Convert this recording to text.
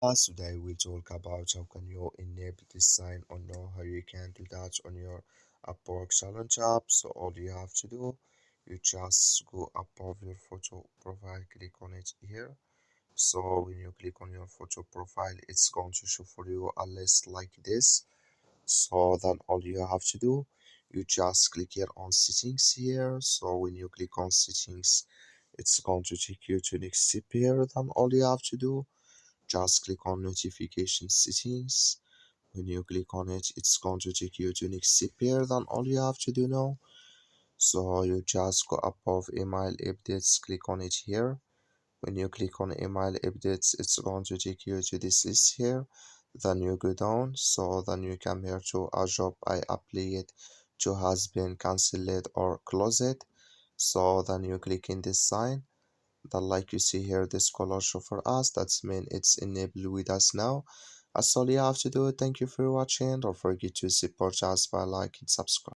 Today we'll talk about how can you enable this sign or know how you can do that on your Upwork challenge app. So all you have to do, you just go above your photo profile, click on it here. So when you click on your photo profile, it's going to show for you a list like this. So then all you have to do, you just click here on settings here. So when you click on settings, it's going to take you to next step here. Then all you have to do, just click on notification settings. When you click on it, it's going to take you to next step here. Then all you have to do now, so you just go above email updates, click on it here. When you click on email updates, it's going to take you to this list here. Then you go down, so then you come here to a job I applied to has been cancelled or closed. So then you click in this sign. Then like you see here, this color show for us, that's mean it's enabled with us now. That's all you have to do. Thank you for watching. Don't forget to support us by like and subscribe.